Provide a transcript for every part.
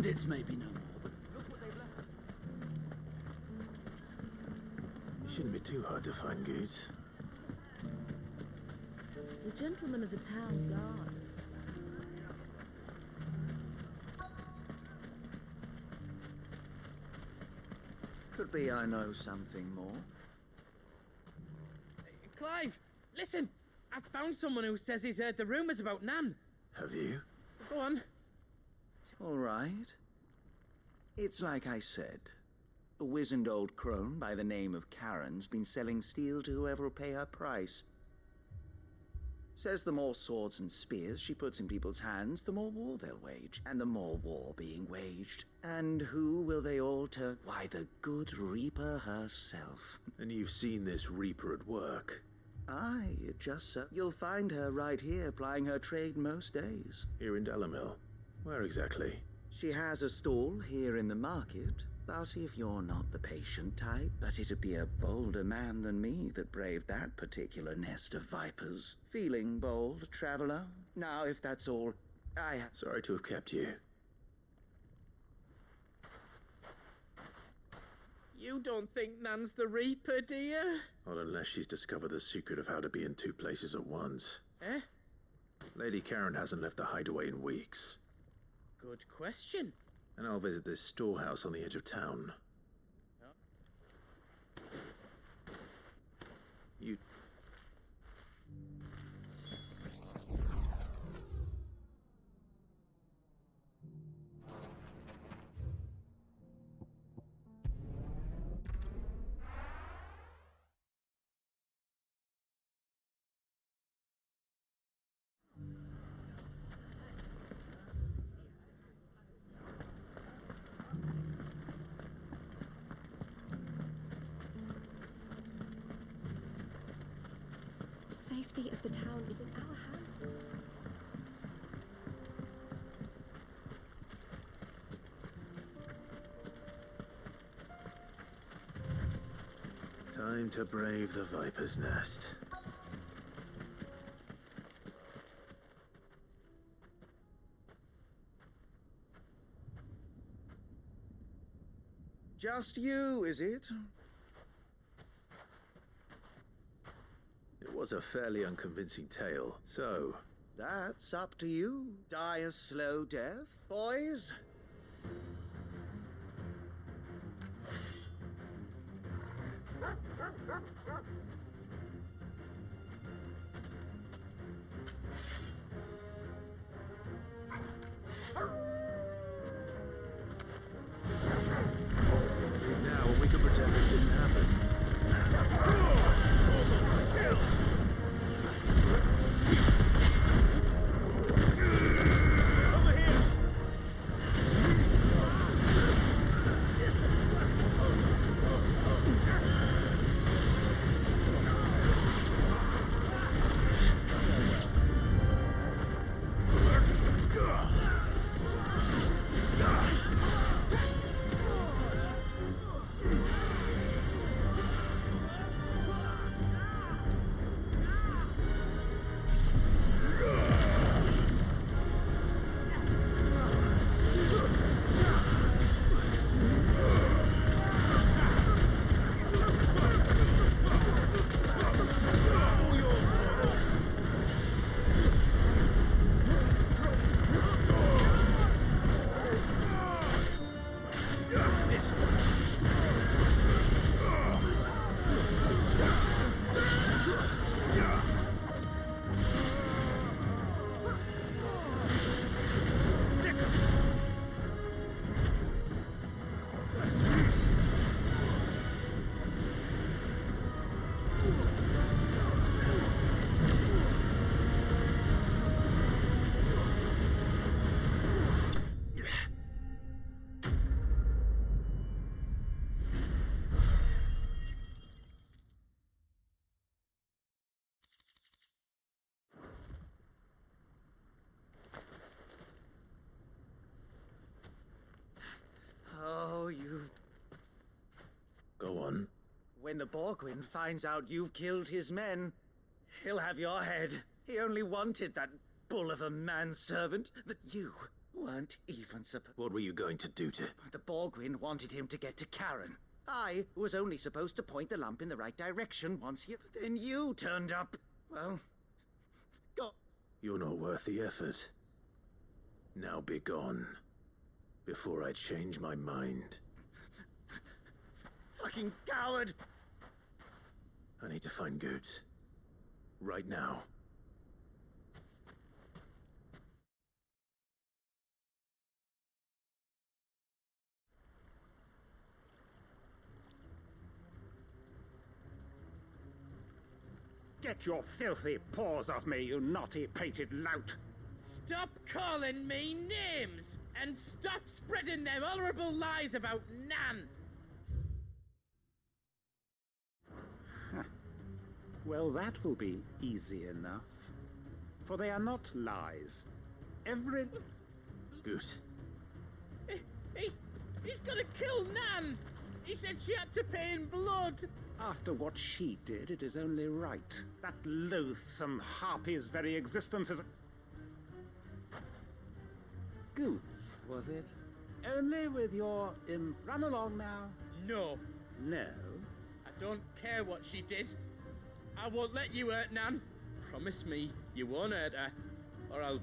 bandits may be no more, but look what they've left us with. It shouldn't be too hard to find goods. The gentleman of the town guard. Could be I know something more. Clive, listen! I've found someone who says he's heard the rumours about Nan. Have you? Go on. All right. It's like I said. A wizened old crone by the name of Karen's been selling steel to whoever'll pay her price. Says the more swords and spears she puts in people's hands, the more war they'll wage. And the more war being waged. And who will they all turn? Why, the good Reaper herself. And you've seen this Reaper at work? Aye, it just so. You'll find her right here plying her trade most days. Here in Delamil? Where exactly? She has a stall here in the market. But if you're not the patient type, but it'd be a bolder man than me that braved that particular nest of vipers. Feeling bold, traveler? Now, if that's all, Sorry to have kept you. You don't think Nan's the Reaper, do you? Not unless she's discovered the secret of how to be in two places at once. Eh? Lady Karen hasn't left the hideaway in weeks. Good question. And I'll visit this storehouse on the edge of town. You... The safety of the town is in our hands. Time to brave the Viper's Nest. just you, is it? It was a fairly unconvincing tale, so... That's up to you. Die a slow death, boys? Now, we can pretend this didn't happen. Go on. When the Borgwin finds out you've killed his men, he'll have your head. He only wanted that bull of a manservant that you weren't even supposed... What were you going to do to... The Borgwyn wanted him to get to Karen. I was only supposed to point the lamp in the right direction once you... Then you turned up. Well... Go... You're not worth the effort. Now be gone. Before I change my mind. Fucking coward! I need to find Goots. Right now. Get your filthy paws off me, you naughty painted lout! Stop calling me names! And stop spreading them horrible lies about Nan! Well, that will be easy enough. For they are not lies. Every... Goot. He's gonna kill Nan! He said she had to pay in blood! After what she did, it is only right. That loathsome harpy's very existence is... Goots, was it? Only with your... Run along now. No. No? I don't care what she did. I won't let you hurt Nan. Promise me you won't hurt her. Or I'll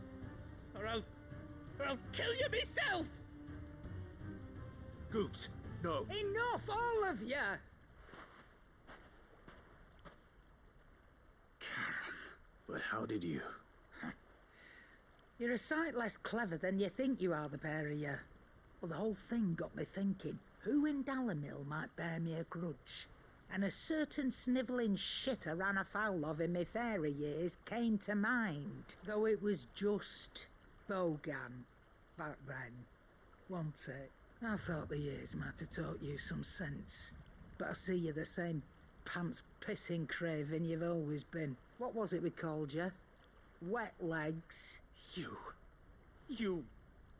kill you myself! Goots, no. Enough, all of you! But how did you... You're a sight less clever than you think you are, the pair of you. Well, the whole thing got me thinking, who in Dallamil might bear me a grudge? And a certain snivelling shit I ran afoul of in my fairy years came to mind. Though it was just Bogan back then, wasn't it? I thought the years might have taught you some sense. But I see you're the same pants-pissing craven you've always been. What was it we called you? Wet legs. You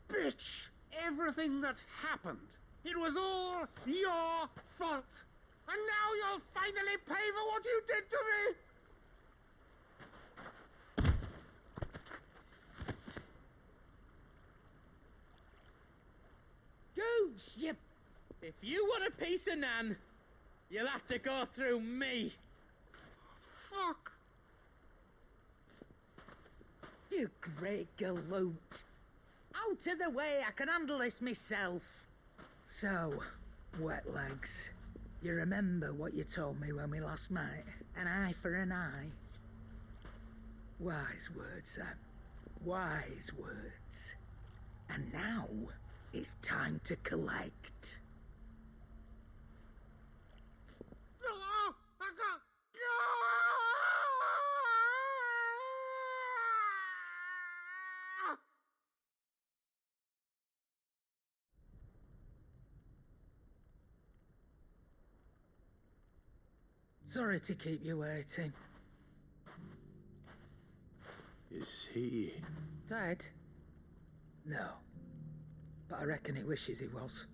bitch! Everything that happened, it was all your fault! And now you'll finally pay for what you did to me! Goots, you... If you want a piece of Nan, you'll have to go through me. Fuck! You great galoot. Out of the way, I can handle this myself. So, wet legs, you remember what you told me when we last met? An eye for an eye? Wise words, Sam. Wise words. And now, it's time to collect. Sorry to keep you waiting. Is he... Dead? No. But I reckon he wishes he was.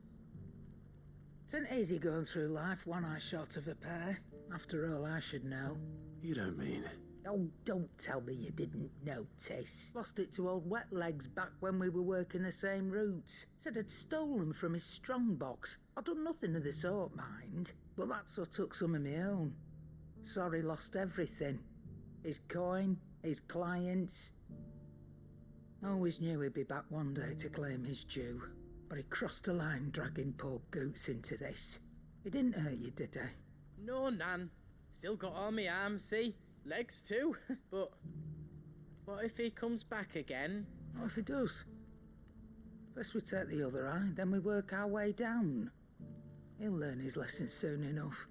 It ain't easy going through life one eye short of a pair. After all, I should know. You don't mean... Oh, don't tell me you didn't notice. Lost it to old Wet Legs back when we were working the same routes. Said I'd stolen from his strongbox. I'd done nothing of the sort, mind. But that's what took some of my own. Sorry, lost everything. His coin, his clients. Always knew he'd be back one day to claim his due. But he crossed a line dragging poor Goots into this. He didn't hurt you, did he? No, Nan. Still got all my arms, see? Legs too. But what if he comes back again? What if he does? First we take the other eye, then we work our way down. He'll learn his lesson soon enough.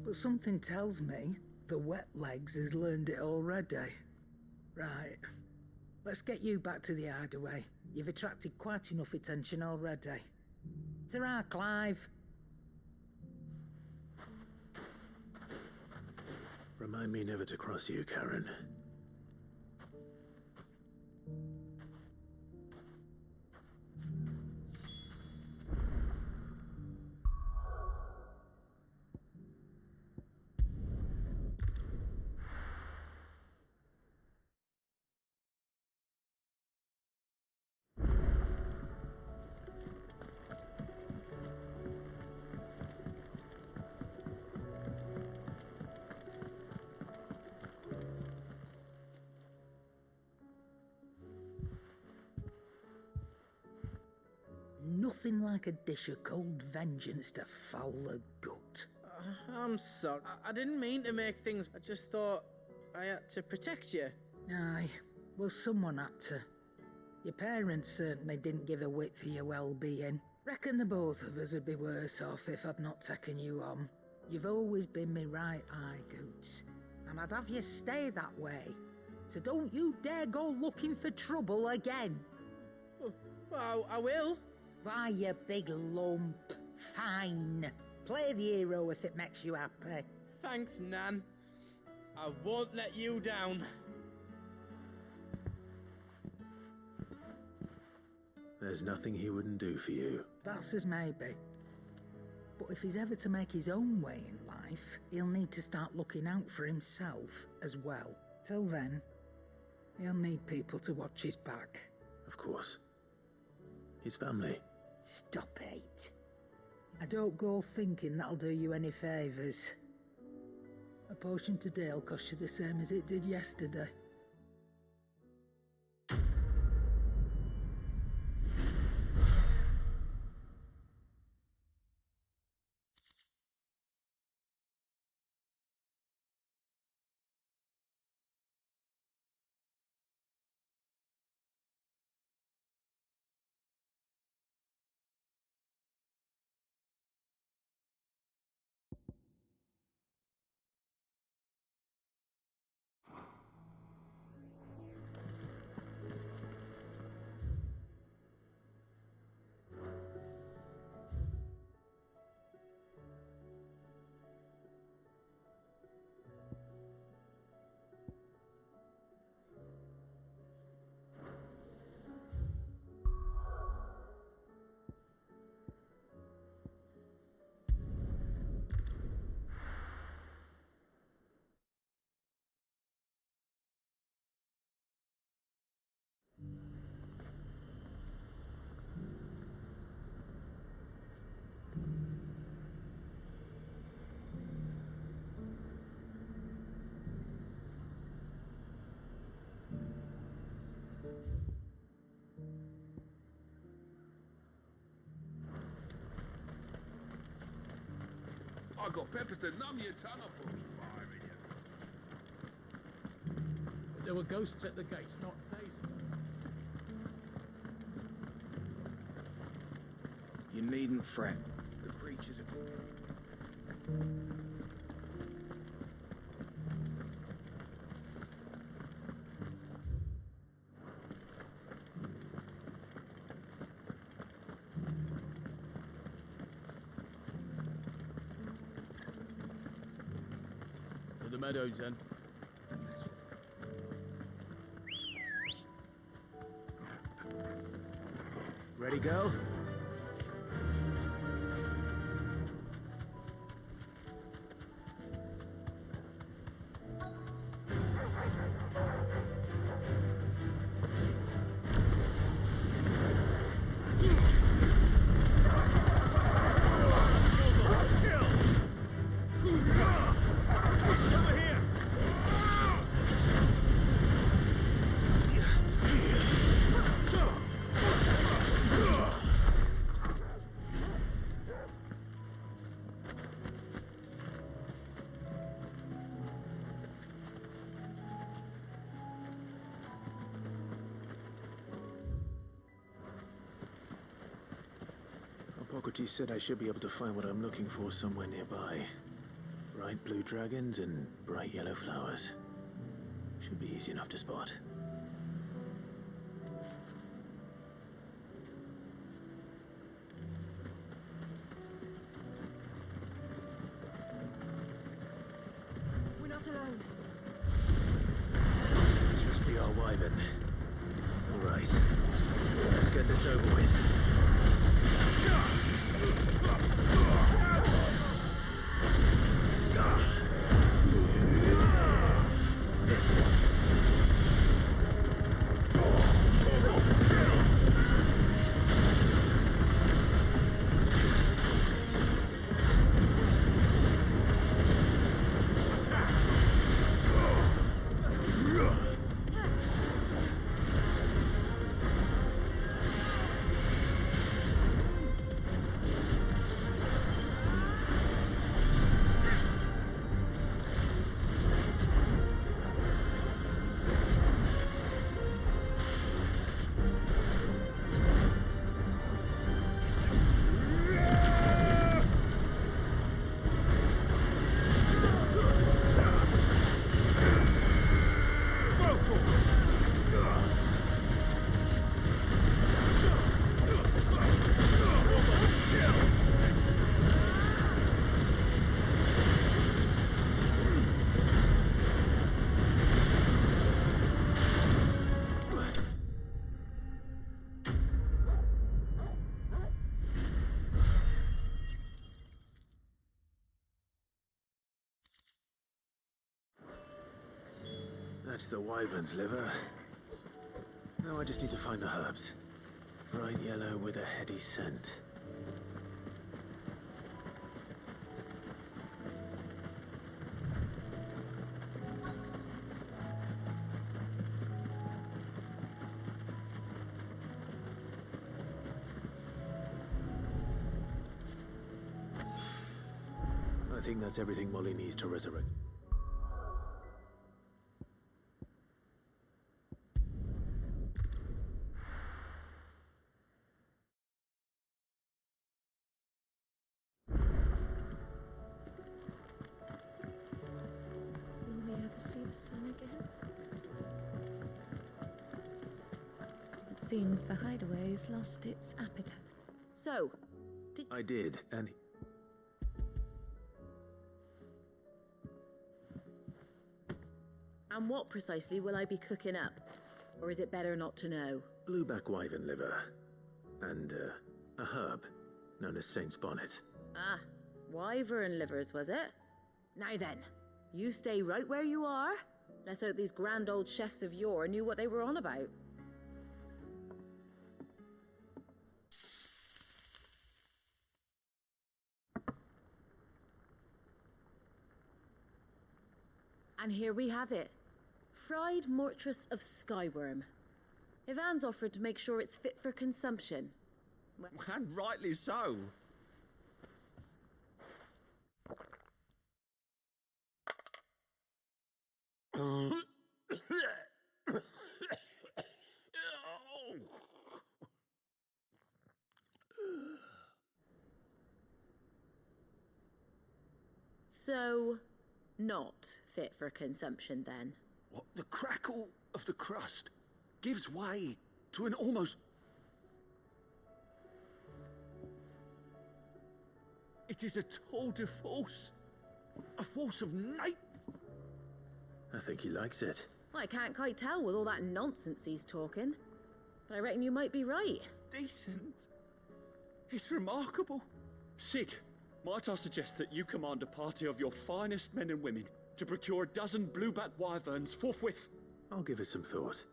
But something tells me the Wet Legs has learned it already. Right. Let's get you back to the hideaway. You've attracted quite enough attention already. Ta-ra, Clive. Remind me never to cross you, Karen. nothing like a dish of cold vengeance to foul the gut. I'm sorry. I didn't mean to make things. I just thought I had to protect you. Aye, well, someone had to. Your parents certainly didn't give a whit for your well-being. Reckon the both of us would be worse off if I'd not taken you on. You've always been me right eye, Goots, and I'd have you stay that way. So don't you dare go looking for trouble again. Well, I will. Why, you big lump. Fine. Play the hero if it makes you happy. Thanks, Nan. I won't let you down. There's nothing he wouldn't do for you. That's as maybe. But if he's ever to make his own way in life, he'll need to start looking out for himself as well. Till then, he'll need people to watch his back. Of course. His family. Stop it. I don't go thinking that'll do you any favours. A potion today'll cost you the same as it did yesterday. I got peppers to numb your tongue. I'll put fire in you. There were ghosts at the gates, not days ago. You needn't fret. The creatures are... To the meadows, then. Ready, go? Hippocrates said I should be able to find what I'm looking for somewhere nearby. Bright blue dragons and bright yellow flowers. Should be easy enough to spot. We're not alone. This must be our wyvern. All right. Let's get this over with. That's the wyvern's liver. Now I just need to find the herbs. Bright yellow with a heady scent. I think that's everything Molly needs to resurrect. Will we ever see the sun again? It seems the hideaway's lost its appetite. So, I did, and And what precisely will I be cooking up? Or is it better not to know? blueback wyvern liver. And, a herb known as Saint's Bonnet. Ah, wyvern livers, was it? Now then, you stay right where you are. Let's hope these grand old chefs of yore knew what they were on about. And here we have it. Fried mortress of skyworm. Ivan's offered to make sure it's fit for consumption. And rightly so. So, not fit for consumption then. What? The crackle of the crust gives way to an almost... It is a tour de force. A force of nature. I think he likes it. Well, I can't quite tell with all that nonsense he's talking. But I reckon you might be right. Decent. It's remarkable. Sid, might I suggest that you command a party of your finest men and women to procure a dozen blueback wyverns forthwith? I'll give it some thought.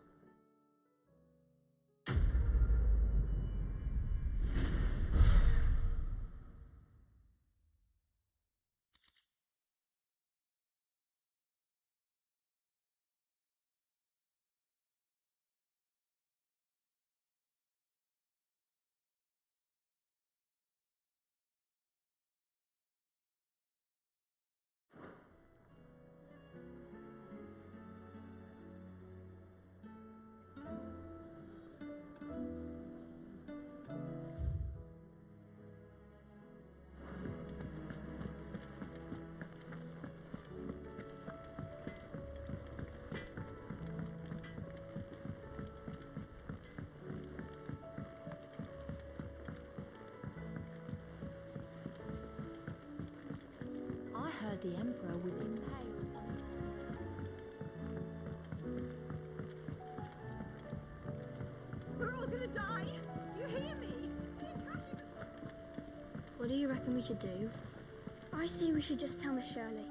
I heard the Emperor was impaled on his... We're all gonna die! You hear me? What do you reckon we should do? I say we should just tell Miss Shirley.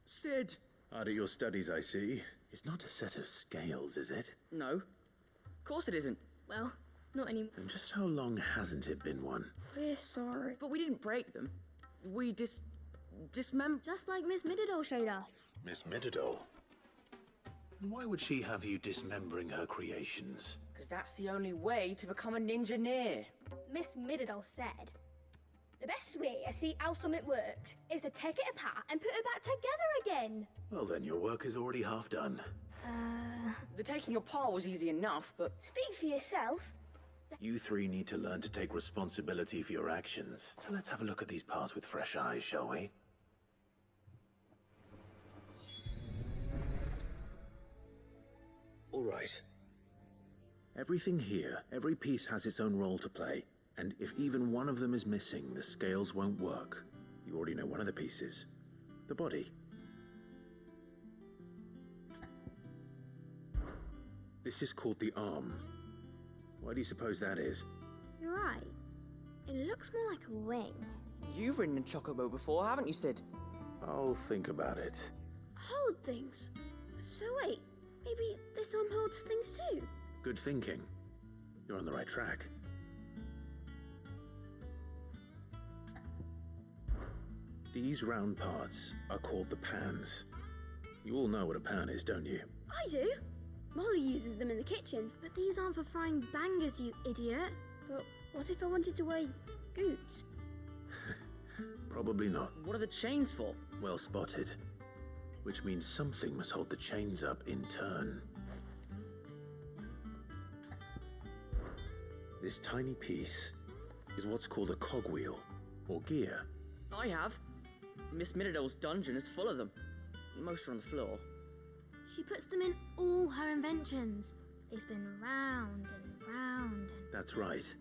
Sid! Out of your studies, I see. It's not a set of scales, is it? No. Of course it isn't. Well, not anymore. And just how long hasn't it been one? We're sorry. But we didn't break them. We dismembered. Just like Miss Middledore showed us. Miss Middledore? And why would she have you dismembering her creations? Because that's the only way to become a ninja-neer. Miss Middledore said, the best way to see how something worked is to take it apart and put it back together again. Well, then your work is already half done. The taking apart was easy enough, but... Speak for yourself. You three need to learn to take responsibility for your actions. So let's have a look at these parts with fresh eyes, shall we? All right. Everything here, every piece has its own role to play. And if even one of them is missing, the scales won't work. You already know one of the pieces. The body. This is called the arm. Why do you suppose that is? You're right. It looks more like a wing. You've ridden a chocobo before, haven't you, Sid? I'll think about it. Hold things. So wait, maybe this arm holds things too? Good thinking. You're on the right track. These round parts are called the pans. You all know what a pan is, don't you? I do. Molly uses them in the kitchens, but these aren't for frying bangers, you idiot. But what if I wanted to weigh goods? Probably not. What are the chains for? Well spotted. Which means something must hold the chains up in turn. This tiny piece is what's called a cogwheel, or gear. I have. Miss Middledale's dungeon is full of them. Most are on the floor. She puts them in all her inventions. They spin round and round and... That's right.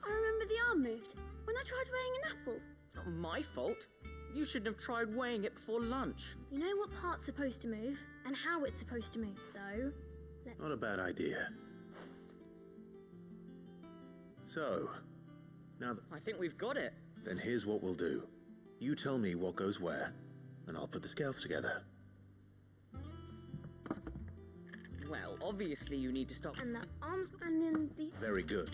I remember the arm moved when I tried weighing an apple. It's not my fault. You shouldn't have tried weighing it before lunch. You know what part's supposed to move and how it's supposed to move, so... Not a bad idea. So, now I think we've got it. Then here's what we'll do. You tell me what goes where, and I'll put the scales together. Well, obviously you need to stop. And the arms, and then the... Very good.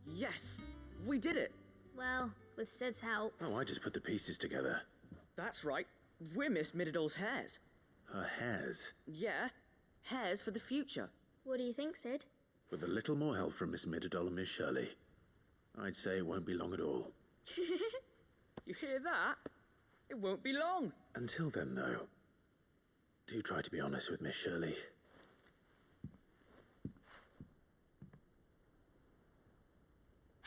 Yes! We did it! Well, with Sid's help. Oh, I just put the pieces together. That's right. We're Miss Middledale's hairs. Her hairs? Yeah. Hairs for the future. What do you think, Sid? With a little more help from Miss Middledale and Miss Shirley, I'd say it won't be long at all. You hear that? It won't be long. Until then, though, do try to be honest with Miss Shirley.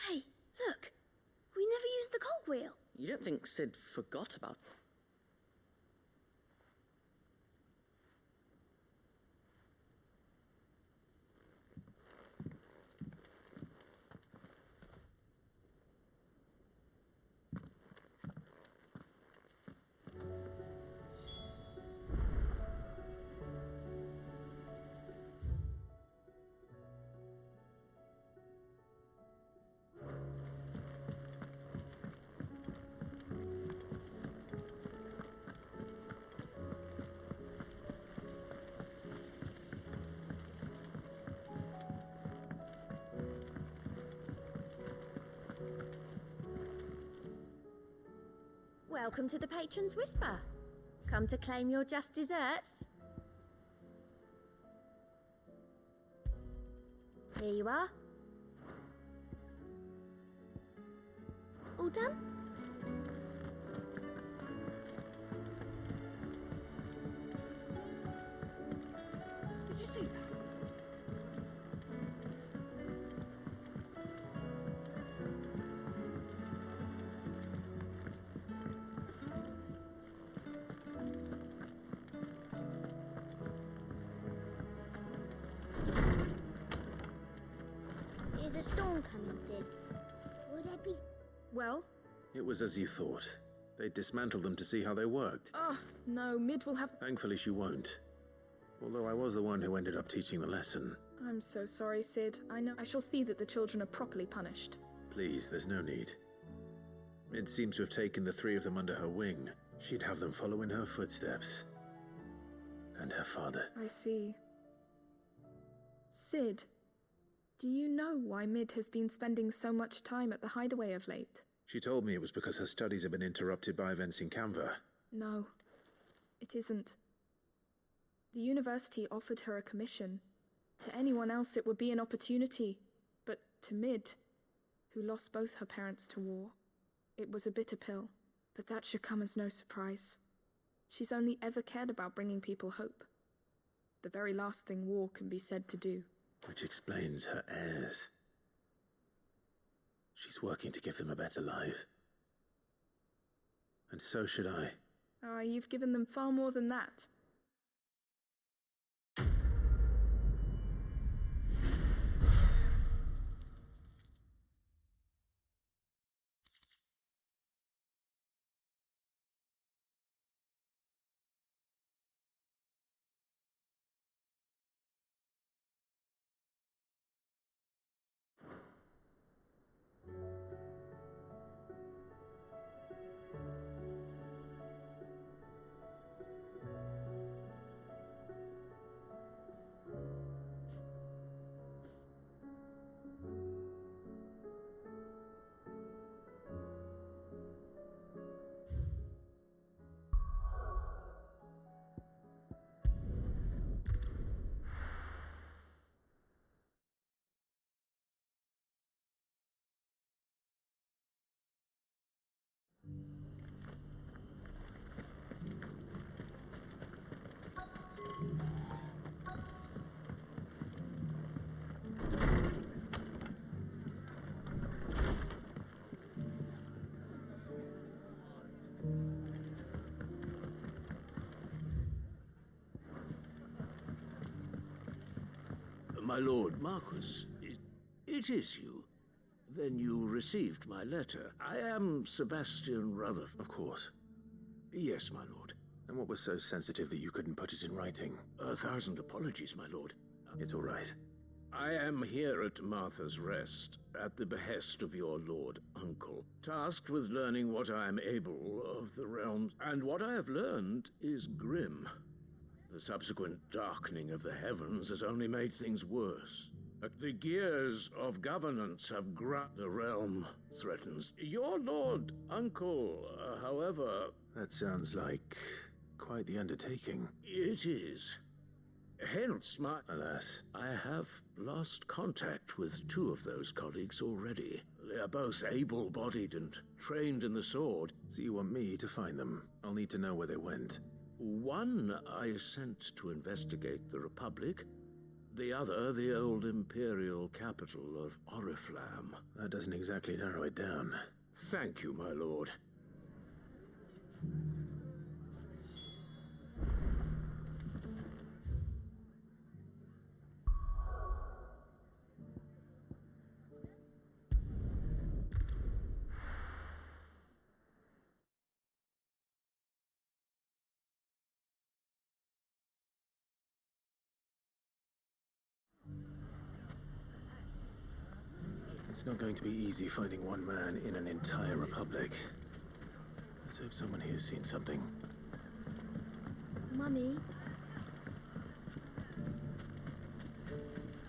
Hey, look! We never used the cogwheel. You don't think Sid forgot about it? Welcome to the Patron's Whisper. Come to claim your just desserts? Here you are. All done? Did you see that? There's a storm coming, Sid. Will there be... Well? It was as you thought. They dismantled them to see how they worked. Oh, no, Mid will have... Thankfully she won't. Although I was the one who ended up teaching the lesson. I'm so sorry, Sid. I know. I shall see that the children are properly punished. Please, there's no need. Mid seems to have taken the three of them under her wing. She'd have them follow in her footsteps. And her father. I see. Sid, do you know why Mid has been spending so much time at the hideaway of late? She told me it was because her studies have been interrupted by events in Canva. No, it isn't. The university offered her a commission. To anyone else it would be an opportunity, but to Mid, who lost both her parents to war, it was a bitter pill. But that should come as no surprise. She's only ever cared about bringing people hope. The very last thing war can be said to do. Which explains her heirs. She's working to give them a better life. And so should I. Ah, you've given them far more than that. my lord Marquis, it is you. Then you received my letter. I am Sebastian Rutherford. Of course. Yes, my lord. And what was so sensitive that you couldn't put it in writing? 1,000 apologies, my lord. It's all right. I am here at Martha's Rest, at the behest of your lord uncle, tasked with learning what I am able of the realms, and what I have learned is grim. The subsequent darkening of the heavens has only made things worse. The gears of governance have the realm threatens. Your lord uncle, however... That sounds like quite the undertaking. It is. Hence my... Alas. I have lost contact with 2 of those colleagues already. They are both able-bodied and trained in the sword. So you want me to find them? I'll need to know where they went. One I sent to investigate the Republic. The other, the old imperial capital of Oriflamme. That doesn't exactly narrow it down. Thank you, my lord. It's not going to be easy finding one man in an entire republic. Let's hope someone here's seen something. Mummy?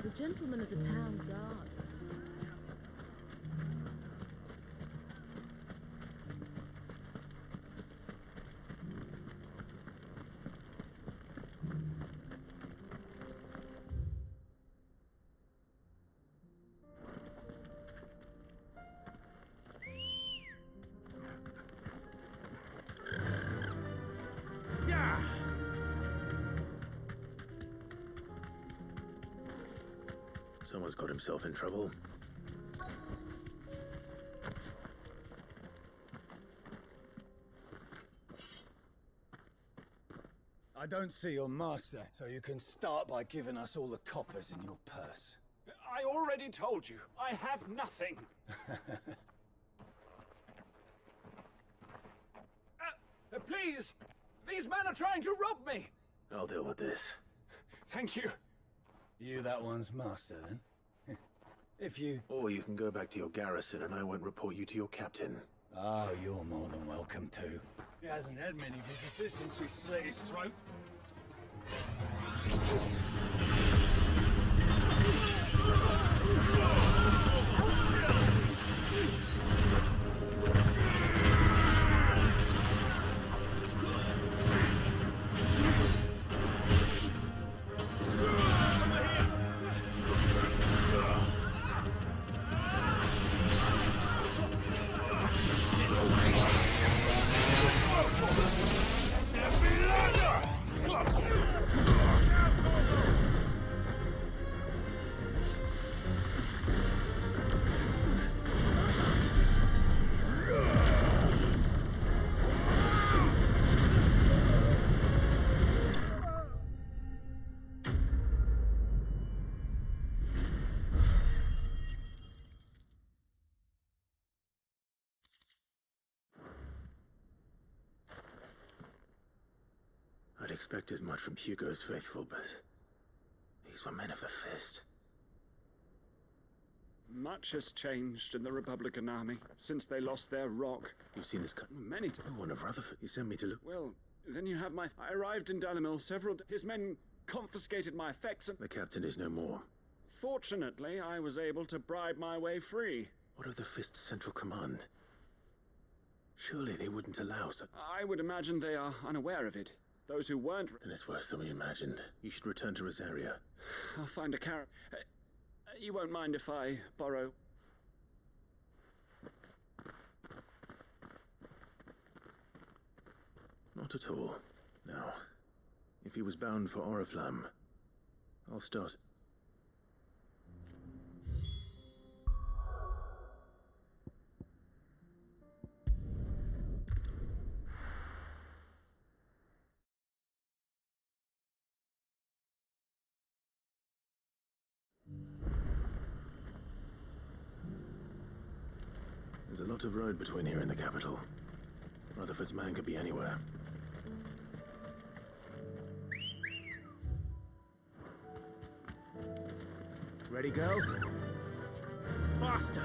The gentleman of the town guard. Someone's got himself in trouble. I don't see your master, so you can start by giving us all the coppers in your purse. I already told you, I have nothing. Please! These men are trying to rob me! I'll deal with this. Thank you. You that one's master, then? If you... Or you can go back to your garrison and I won't report you to your captain. Oh, you're more than welcome to. He hasn't had many visitors since we slit his throat. I'd expect as much from Hugo's faithful, but these were men of the fist. Much has changed in the Republican army since they lost their rock. You've seen this cut? Many times. One of Rutherford. You sent me to look. Well, then you have my... I arrived in Dalimil several... His men confiscated my effects and... The captain is no more. Fortunately, I was able to bribe my way free. What of the Fist's central command? Surely they wouldn't allow such... I would imagine they are unaware of it. Those who weren't... Then it's worse than we imagined. You should return to Rosaria. I'll find a carrot. You won't mind if I borrow... Not at all. Now, if he was bound for Oriflamme, I'll start... There's a lot of road between here and the capital. Rutherford's man could be anywhere. Ready, go? Faster!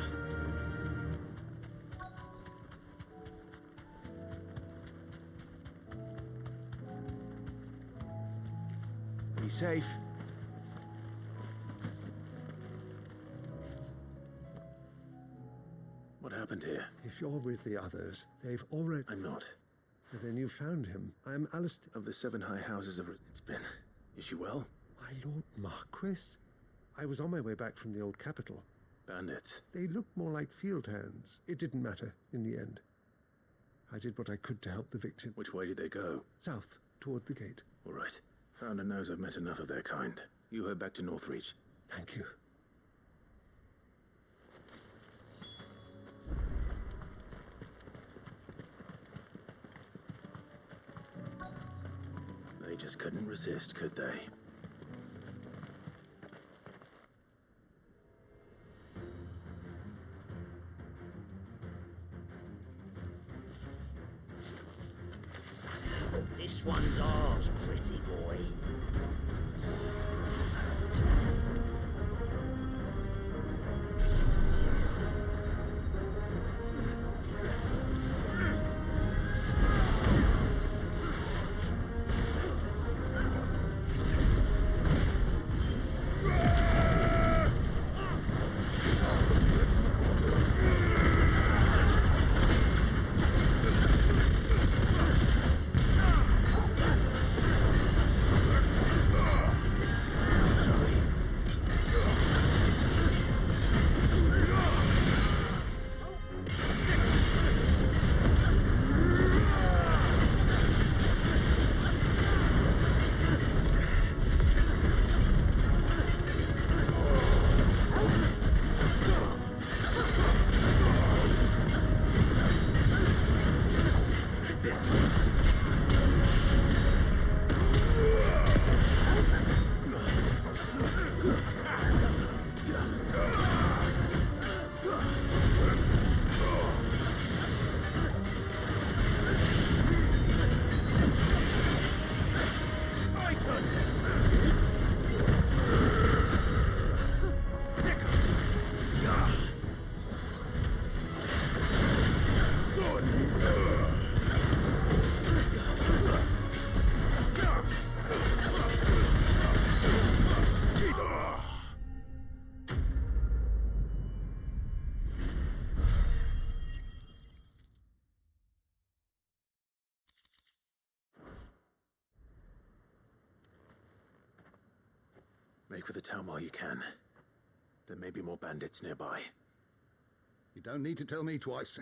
Be safe. What happened here? If you're with the others, they've already... I'm not. Then you found him. I'm Alistair... Of the 7 high houses of... It's been... Is she well? My Lord Marquis? I was on my way back from the old capital. Bandits. They looked more like field hands. It didn't matter in the end. I did what I could to help the victim. Which way did they go? South, toward the gate. All right. Founder knows I've met enough of their kind. You head back to Northreach. Thank you. They just couldn't resist, could they? This one's ours, pretty boy. Make for the town while you can. There may be more bandits nearby. You don't need to tell me twice.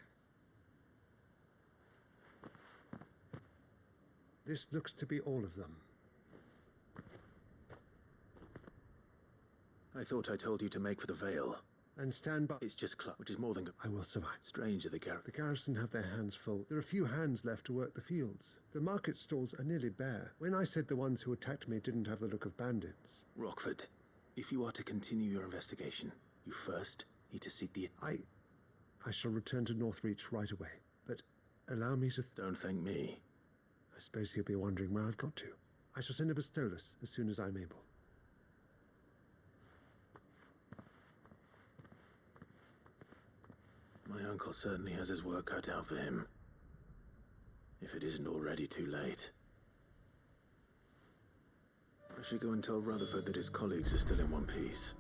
This looks to be all of them. I thought I told you to make for the Vale. And stand by. It's just which is more than... I will survive. Stranger the garrison. The garrison have their hands full. There are few hands left to work the fields. The market stalls are nearly bare. When I said the ones who attacked me didn't have the look of bandits. Rockford, if you are to continue your investigation, you first need to seek the... I shall return to Northreach right away. But allow me to... Don't thank me. I suppose he'll be wondering where I've got to. I shall send a Bastolus as soon as I'm able. My uncle certainly has his work cut out for him. If it isn't already too late. I should go and tell Rutherford that his colleagues are still in one piece.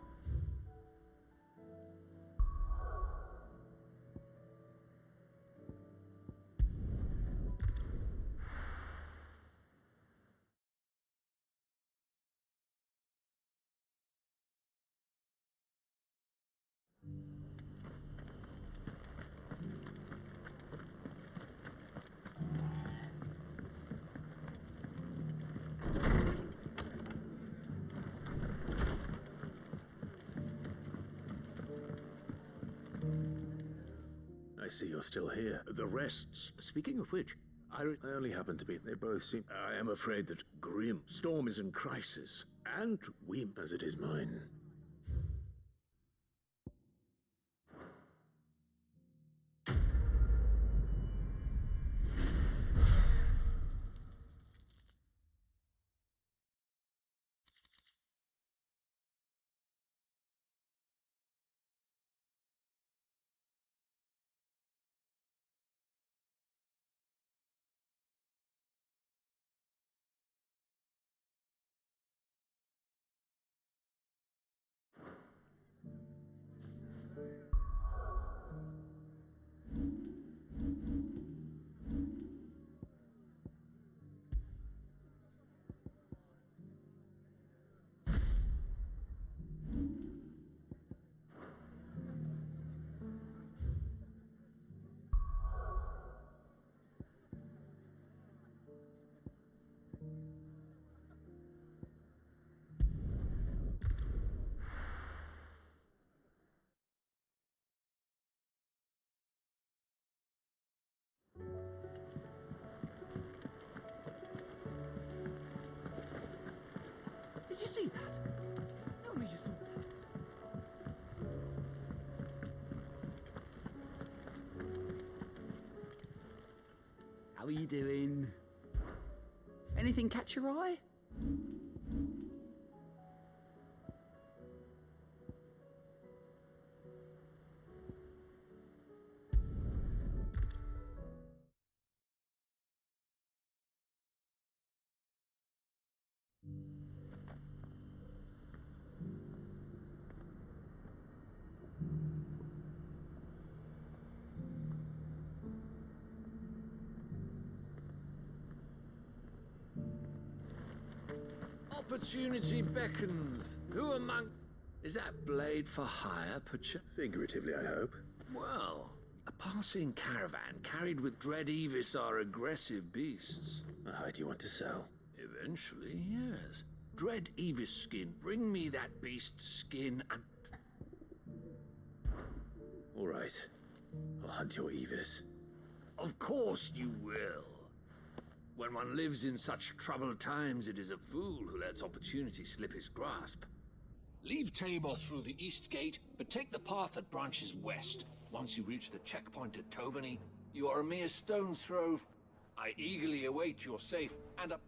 I see you're still here. The rests. Speaking of which, I only happen to be. They both seem... I am afraid that Grim Storm is in crisis, and we... As it is mine. Did you see that? Tell me you saw that. How are you doing? Anything catch your eye? Opportunity beckons. Who among... Is that blade for hire, Figuratively, I hope. Well, a passing caravan carried with dread Evis are aggressive beasts. How do you want to sell? Eventually, yes. Dread Evis skin. Bring me that beast's skin and... All right. I'll hunt your Evis. Of course you will. When one lives in such troubled times, it is a fool who lets opportunity slip his grasp. Leave Tabor through the east gate, but take the path that branches west. Once you reach the checkpoint at Tovany, you are a mere stone's throw. I eagerly await your safe and a...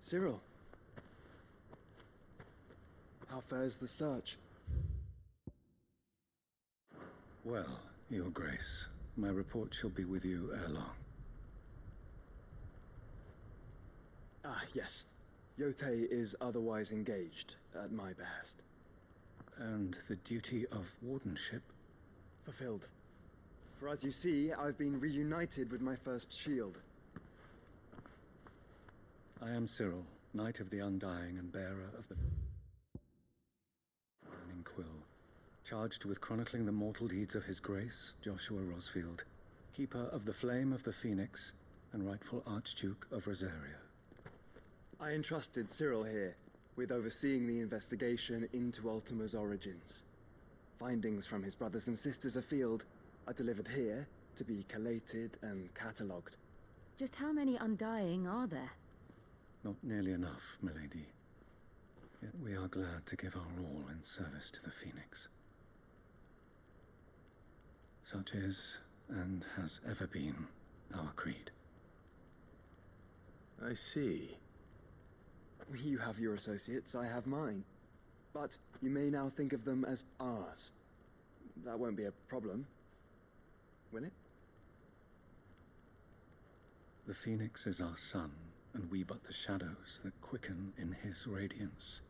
Cyril, how fares the search? Well, Your Grace, my report shall be with you ere long. Ah, yes. Yotei is otherwise engaged, at my behest. And the duty of wardenship? Fulfilled. For as you see, I've been reunited with my first shield. I am Cyril, Knight of the Undying and bearer of the Burning Quill, charged with chronicling the mortal deeds of His Grace, Joshua Rosfield, keeper of the Flame of the Phoenix and rightful Archduke of Rosaria. I entrusted Cyril here with overseeing the investigation into Ultima's origins. Findings from his brothers and sisters afield are delivered here to be collated and catalogued. Just how many Undying are there? Not nearly enough, milady. Yet we are glad to give our all in service to the Phoenix. Such is, and has ever been, our creed. I see. You have your associates, I have mine. But you may now think of them as ours. That won't be a problem, will it? The Phoenix is our sun, and we but the shadows that quicken in his radiance.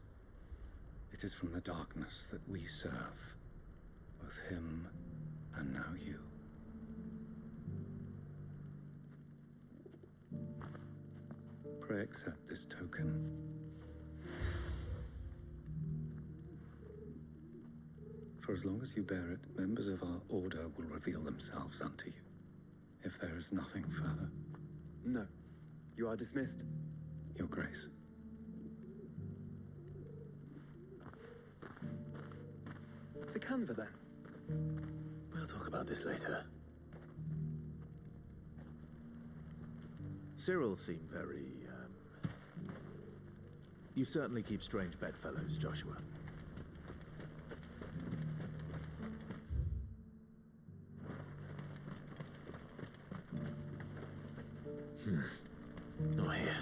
It is from the darkness that we serve, both him and now you. Pray accept this token. For as long as you bear it, members of our order will reveal themselves unto you, if there is nothing further. No. You are dismissed. Your Grace. Sikanva, then. We'll talk about this later. Cyril seemed very, You certainly keep strange bedfellows, Joshua. Not here.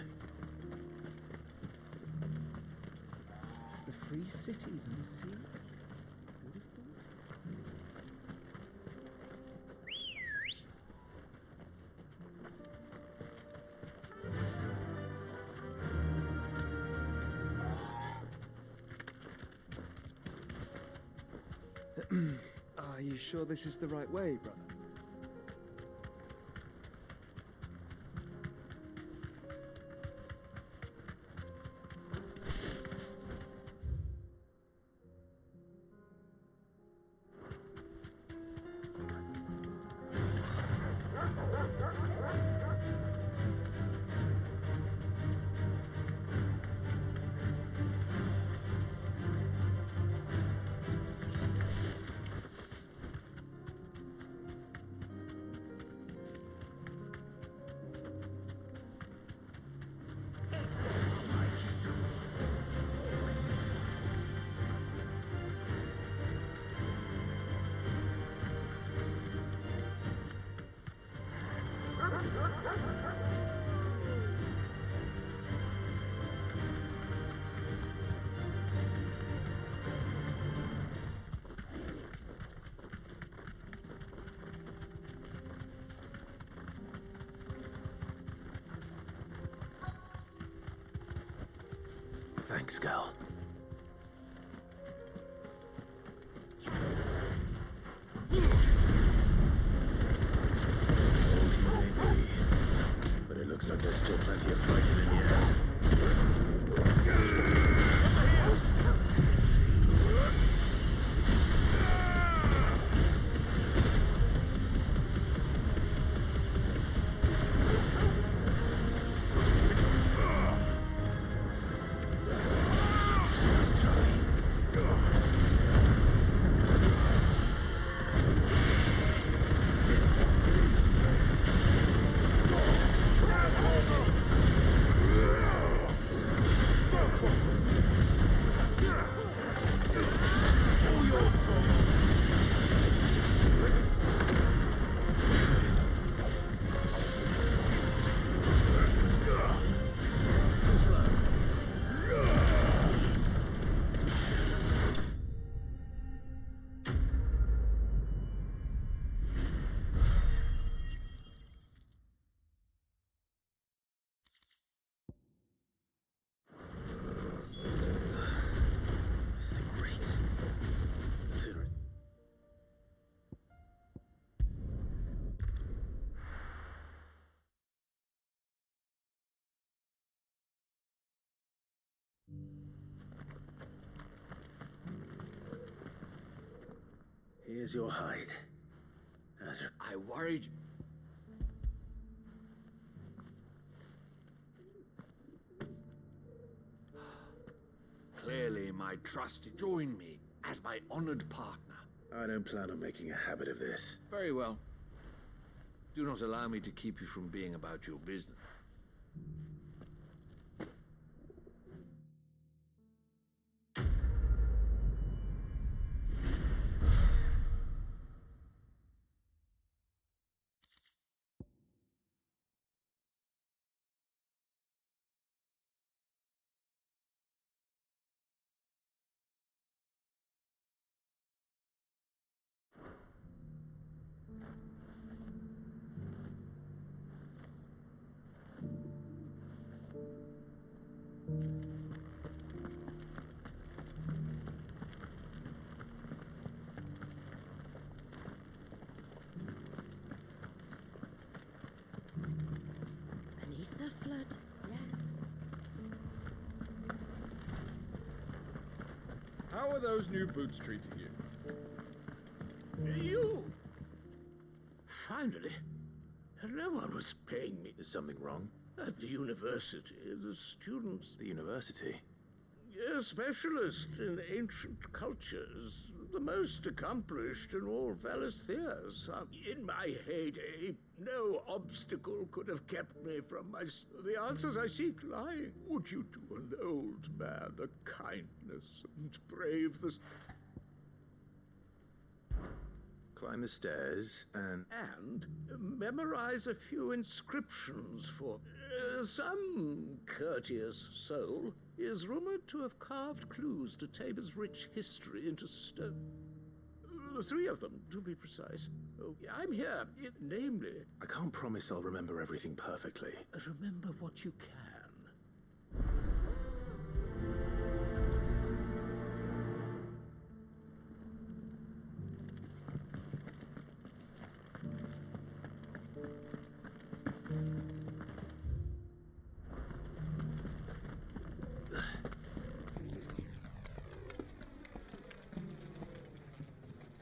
The free cities on the sea? Would have thought. Are you sure this is the right way, brother? Thanks, girl. But it looks like there's still plenty of fighting in yet. Here's your hide. I worried. Clearly, my trust. Join me as my honored partner. I don't plan on making a habit of this. Very well. Do not allow me to keep you from being about your business. Beneath the flood, yes. How are those new boots treating you? You! Finally. No one was paying me. Is something wrong? At the university, the students... The university? A specialist in ancient cultures. The most accomplished in all Valistheas. In my heyday, no obstacle could have kept me from the answers I seek lying. Would you do an old man a kindness and brave the... Climb the stairs and memorize a few inscriptions for... some courteous soul is rumored to have carved clues to Tabor's rich history into stone. 3 of them, to be precise. Oh, I'm here, namely... I can't promise I'll remember everything perfectly. Remember what you can.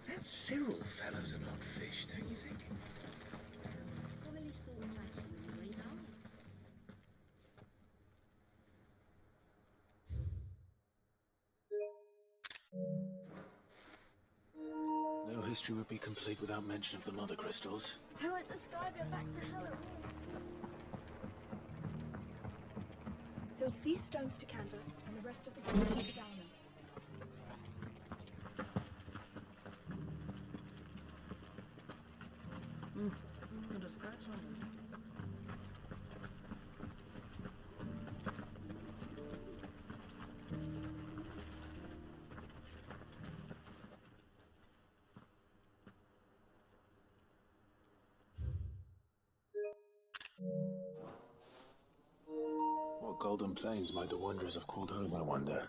That Cyril fella's an odd fish, don't you think? Scholarly thoughts like you always are. No history would be complete without mention of the mother crystals. I want the sky go back to Halloween. So it's these stones to Canva, and the rest of the body to Dalman. Not a scratch on them. What gold Golden Plains might the wanderers have called home, I wonder?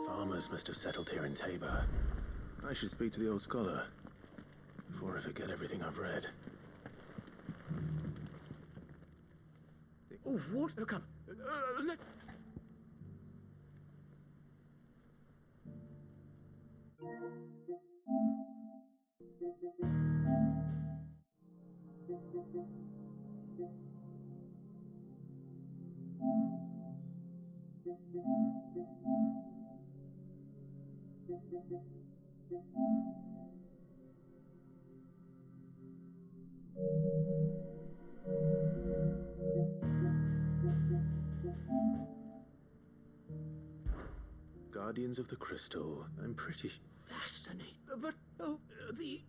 Farmers must have settled here in Tabor. I should speak to the old scholar before I forget everything I've read. Oh, what? Come. Let... Guardians of the Crystal. I'm pretty... Fascinating. But, the...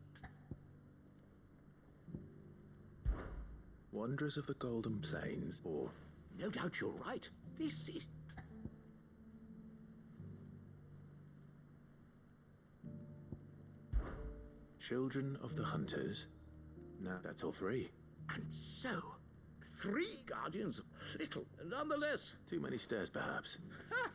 Wanderers of the Golden Plains, or... No doubt you're right. This is... Children of the Hunters. Now, that's all three. And so, 3 guardians of little, nonetheless. Too many stairs, perhaps. Ha!